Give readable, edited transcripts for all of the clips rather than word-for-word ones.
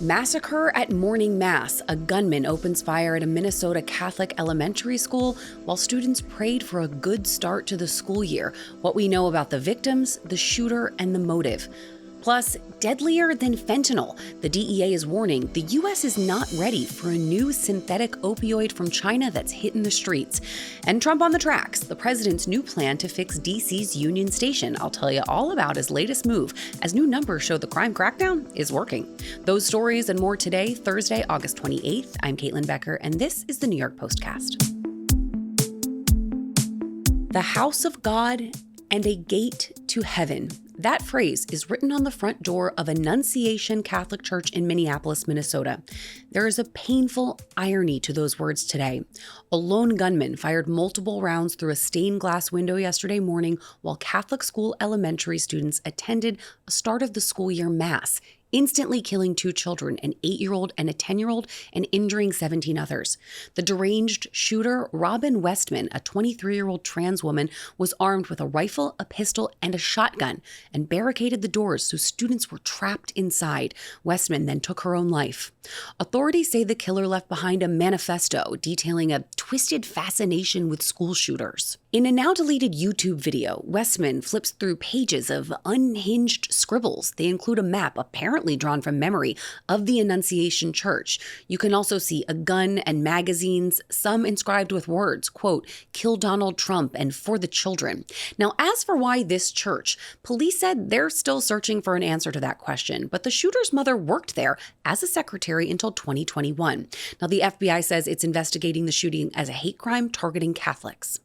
Massacre at morning mass. A gunman opens fire at a Minnesota Catholic elementary school while students prayed for a good start to the school year. What we know about the victims, the shooter, and the motive. Plus, deadlier than fentanyl. The DEA is warning the U.S. is not ready for a new synthetic opioid from China that's hitting the streets. And Trump on the tracks, the president's new plan to fix D.C.'s Union Station. I'll tell you all about his latest move, as new numbers show the crime crackdown is working. Those stories and more today, Thursday, August 28th. I'm Caitlin Becker, and this is the New York Postcast. The house of God and a gate to heaven. That phrase is written on the front door of Annunciation Catholic Church in Minneapolis, Minnesota. There is a painful irony to those words today. A lone gunman fired multiple rounds through a stained glass window yesterday morning while Catholic school elementary students attended a start of the school year mass, instantly killing 2 children, an 8-year-old and a 10-year-old, and injuring 17 others. The deranged shooter, Robin Westman, a 23-year-old trans woman, was armed with a rifle, a pistol, and a shotgun, and barricaded the doors so students were trapped inside. Westman then took her own life. Authorities say the killer left behind a manifesto detailing a twisted fascination with school shooters. In a now-deleted YouTube video, Westman flips through pages of unhinged scribbles. They include a map, apparently drawn from memory, of the Annunciation Church. You can also see a gun and magazines, some inscribed with words, quote, "Kill Donald Trump" and "For the children." Now, as for why this church, police said they're still searching for an answer to that question, but the shooter's mother worked there as a secretary until 2021. Now, the FBI says it's investigating the shooting as a hate crime targeting Catholics.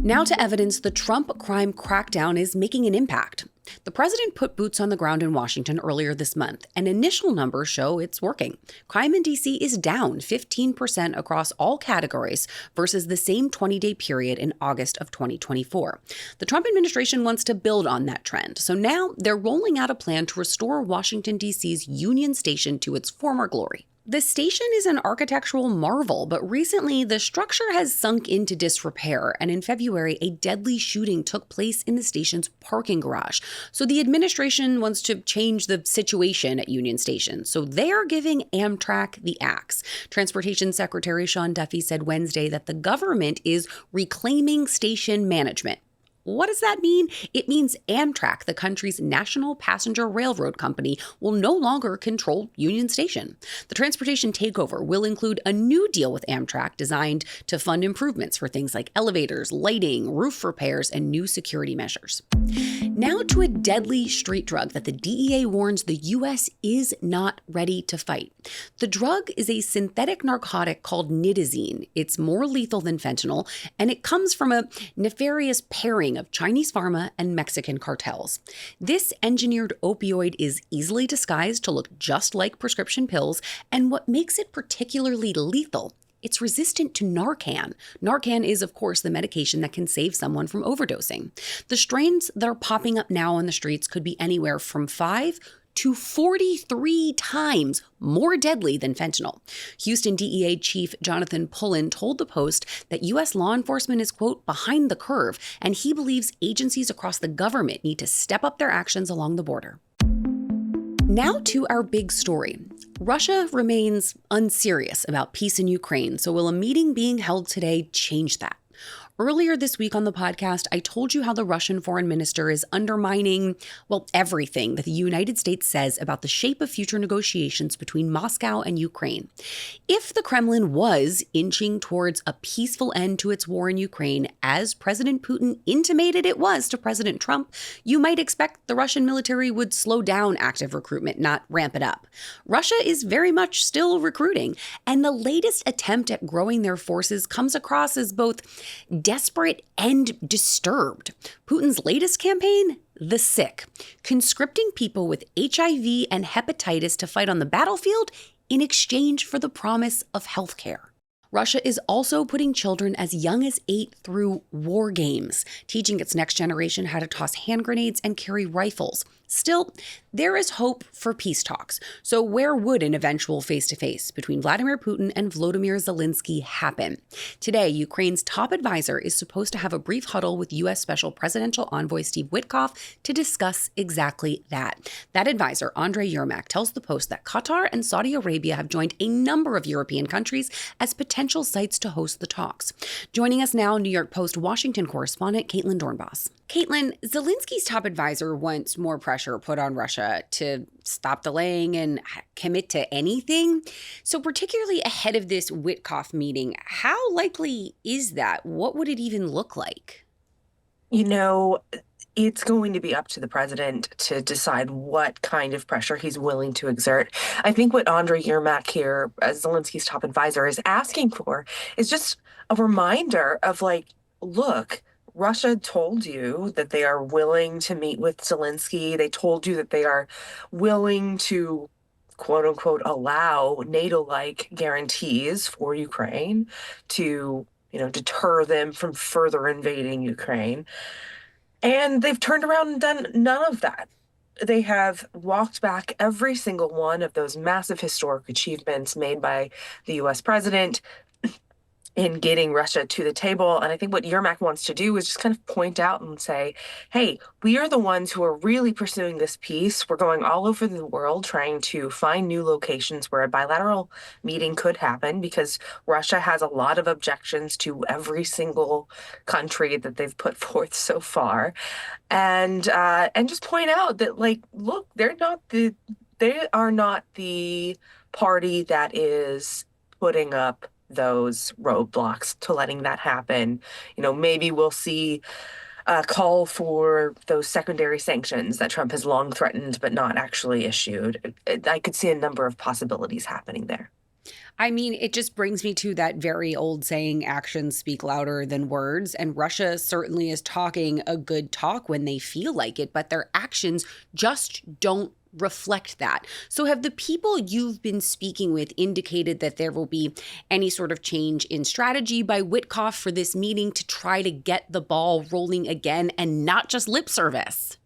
Now to evidence the Trump crime crackdown is making an impact. The president put boots on the ground in Washington earlier this month, and initial numbers show it's working. Crime in D.C. is down 15% across all categories versus the same 20-day period in August of 2024. The Trump administration wants to build on that trend, so now they're rolling out a plan to restore Washington, D.C.'s Union Station to its former glory. The station is an architectural marvel, but recently the structure has sunk into disrepair, and in February, a deadly shooting took place in the station's parking garage. So the administration wants to change the situation at Union Station, so they're giving Amtrak the axe. Transportation Secretary Sean Duffy said Wednesday that the government is reclaiming station management. What does that mean? It means Amtrak, the country's national passenger railroad company, will no longer control Union Station. The transportation takeover will include a new deal with Amtrak designed to fund improvements for things like elevators, lighting, roof repairs, and new security measures. Now to a deadly street drug that the DEA warns the U.S. is not ready to fight. The drug is a synthetic narcotic called nitazene. It's more lethal than fentanyl, and it comes from a nefarious pairing of Chinese pharma and Mexican cartels. This engineered opioid is easily disguised to look just like prescription pills, and what makes it particularly lethal, it's resistant to Narcan. Narcan is, of course, the medication that can save someone from overdosing. The strains that are popping up now on the streets could be anywhere from 5 to 43 times more deadly than fentanyl. Houston DEA Chief Jonathan Pullen told the Post that U.S. law enforcement is, quote, behind the curve, and he believes agencies across the government need to step up their actions along the border. Now to our big story. Russia remains unserious about peace in Ukraine, so will a meeting being held today change that? Earlier this week on the podcast, I told you how the Russian foreign minister is undermining, everything that the United States says about the shape of future negotiations between Moscow and Ukraine. If the Kremlin was inching towards a peaceful end to its war in Ukraine, as President Putin intimated it was to President Trump, you might expect the Russian military would slow down active recruitment, not ramp it up. Russia is very much still recruiting, and the latest attempt at growing their forces comes across as both desperate and disturbed. Putin's latest campaign? The sick, conscripting people with HIV and hepatitis to fight on the battlefield in exchange for the promise of health care. Russia is also putting children as young as 8 through war games, teaching its next generation how to toss hand grenades and carry rifles. Still, there is hope for peace talks. So where would an eventual face-to-face between Vladimir Putin and Volodymyr Zelensky happen? Today, Ukraine's top advisor is supposed to have a brief huddle with U.S. Special Presidential Envoy Steve Witkoff to discuss exactly that. That advisor, Andrei Yermak, tells the Post that Qatar and Saudi Arabia have joined a number of European countries as potential sites to host the talks. Joining us now, New York Post Washington correspondent Caitlin Dornbos. Caitlin, Zelensky's top advisor wants more pressure put on Russia to stop delaying and commit to anything. So particularly ahead of this Witkoff meeting, how likely is that? What would it even look like? You know, it's going to be up to the president to decide what kind of pressure he's willing to exert. I think what Andrei Yermak here, as Zelensky's top advisor, is asking for is just a reminder of look, Russia told you that they are willing to meet with Zelensky. They told you that they are willing to, quote unquote, allow NATO-like guarantees for Ukraine to, deter them from further invading Ukraine. And they've turned around and done none of that. They have walked back every single one of those massive historic achievements made by the US president in getting Russia to the table. And I think what Yermak wants to do is just kind of point out and say, hey, we are the ones who are really pursuing this peace. We're going all over the world trying to find new locations where a bilateral meeting could happen because Russia has a lot of objections to every single country that they've put forth so far. And just point out that, look, they are not the party that is putting up those roadblocks to letting that happen. Maybe we'll see a call for those secondary sanctions that Trump has long threatened but not actually issued. I could see a number of possibilities happening there. I mean, it just brings me to that very old saying, actions speak louder than words. And Russia certainly is talking a good talk when they feel like it, but their actions just don't reflect that. So have the people you've been speaking with indicated that there will be any sort of change in strategy by Witkoff for this meeting to try to get the ball rolling again and not just lip service?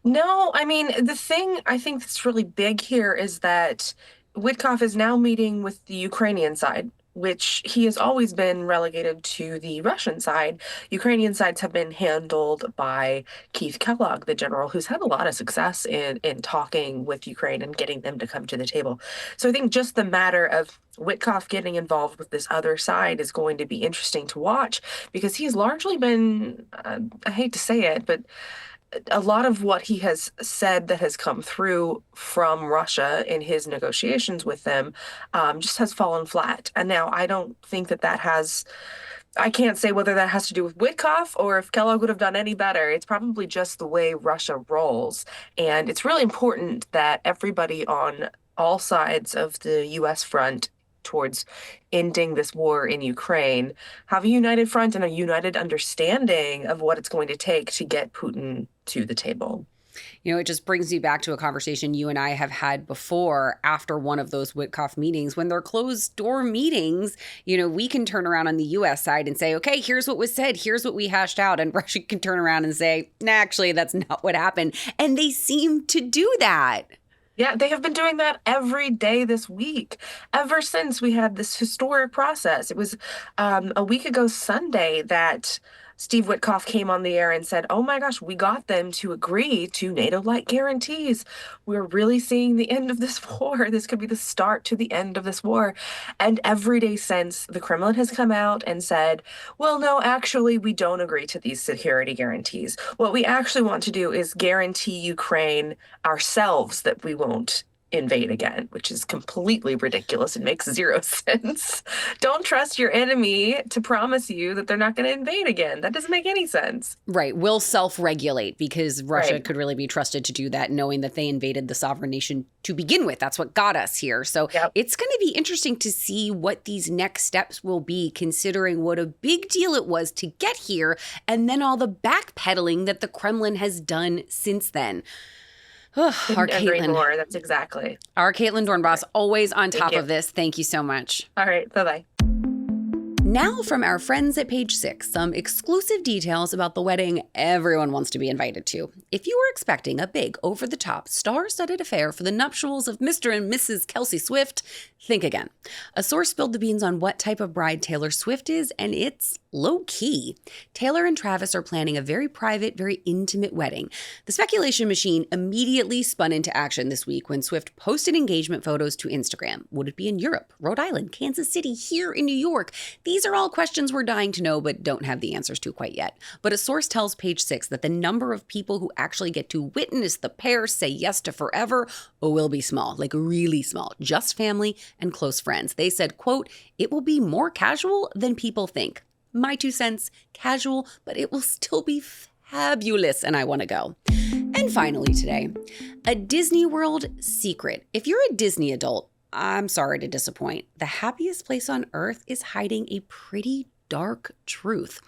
No, I mean, the thing I think that's really big here is that Witkoff is now meeting with the Ukrainian side, which he has always been relegated to the Russian side. Ukrainian sides have been handled by Keith Kellogg, the general, who's had a lot of success in talking with Ukraine and getting them to come to the table. So I think just the matter of Witkoff getting involved with this other side is going to be interesting to watch because he's largely been, I hate to say it, but a lot of what he has said that has come through from Russia in his negotiations with them just has fallen flat. And now I don't think I can't say whether that has to do with Witkoff or if Kellogg would have done any better. It's probably just the way Russia rolls. And it's really important that everybody on all sides of the U.S. front towards ending this war in Ukraine have a united front and a united understanding of what it's going to take to get Putin to the table. It just brings me back to a conversation you and I have had before after one of those Witkoff meetings. When they're closed door meetings, we can turn around on the U.S. side and say, okay, here's what was said. Here's what we hashed out. And Russia can turn around and say, nah, actually, that's not what happened. And they seem to do that. Yeah, they have been doing that every day this week, ever since we had this historic process. It was a week ago Sunday that Steve Witkoff came on the air and said, oh my gosh, we got them to agree to NATO-like guarantees. We're really seeing the end of this war. This could be the start to the end of this war. And every day since, the Kremlin has come out and said, well, no, actually, we don't agree to these security guarantees. What we actually want to do is guarantee Ukraine ourselves that we won't invade again, which is completely ridiculous and makes zero sense. Don't trust your enemy to promise you that they're not going to invade again. That doesn't make any sense. Right. We'll self-regulate because Russia Right. could really be trusted to do that, knowing that they invaded the sovereign nation to begin with. That's what got us here. So Yep. It's going to be interesting to see what these next steps will be, considering what a big deal it was to get here and then all the backpedaling that the Kremlin has done since then. Our Agree Caitlin. more. That's exactly. Our Caitlin Dornbos, always on Thank top you. of this. Thank you so much. All right. Bye-bye. Now from our friends at Page 6, some exclusive details about the wedding everyone wants to be invited to. If you were expecting a big, over-the-top, star-studded affair for the nuptials of Mr. and Mrs. Kelsey Swift, think again. A source spilled the beans on what type of bride Taylor Swift is, and it's low-key. Taylor and Travis are planning a very private, very intimate wedding. The speculation machine immediately spun into action this week when Swift posted engagement photos to Instagram. Would it be in Europe, Rhode Island, Kansas City, here in New York? These are all questions we're dying to know but don't have the answers to quite yet. But a source tells Page 6 that the number of people who actually get to witness the pair say yes to forever will be small, like really small, just family and close friends. They said, quote, "It will be more casual than people think." My 2 cents, casual, but it will still be fabulous and I want to go. And finally today, a Disney World secret. If you're a Disney adult, I'm sorry to disappoint. The happiest place on earth is hiding a pretty dark truth.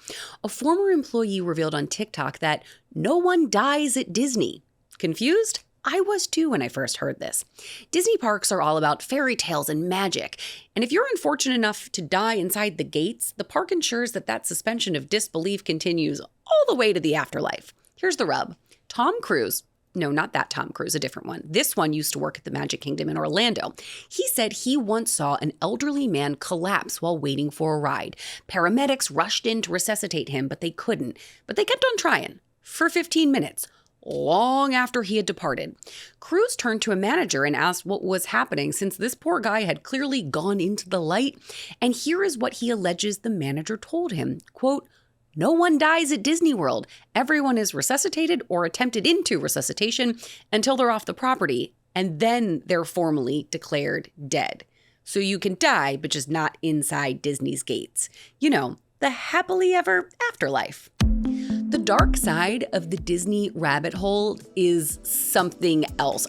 A former employee revealed on TikTok that no one dies at Disney. Confused? I was too when I first heard this. Disney parks are all about fairy tales and magic. And if you're unfortunate enough to die inside the gates, the park ensures that suspension of disbelief continues all the way to the afterlife. Here's the rub. Tom Cruise, no, not that Tom Cruise, a different one. This one used to work at the Magic Kingdom in Orlando. He said he once saw an elderly man collapse while waiting for a ride. Paramedics rushed in to resuscitate him, but they couldn't. But they kept on trying for 15 minutes. Long after he had departed. Cruise turned to a manager and asked what was happening since this poor guy had clearly gone into the light. And here is what he alleges the manager told him, quote, "No one dies at Disney World. Everyone is resuscitated or attempted into resuscitation until they're off the property, and then they're formally declared dead. So you can die, but just not inside Disney's gates. You know, the happily ever afterlife." The dark side of the Disney rabbit hole is something else.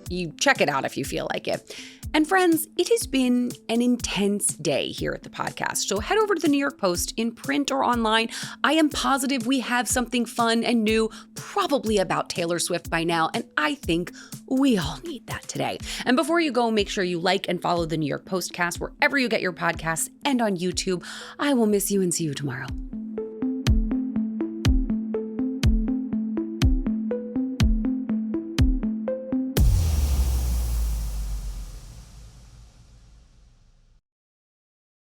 You check it out if you feel like it. And friends, it has been an intense day here at the podcast. So head over to the New York Post in print or online. I am positive we have something fun and new, probably about Taylor Swift by now. And I think we all need that today. And before you go, make sure you like and follow the New York Postcast wherever you get your podcasts and on YouTube. I will miss you and see you tomorrow.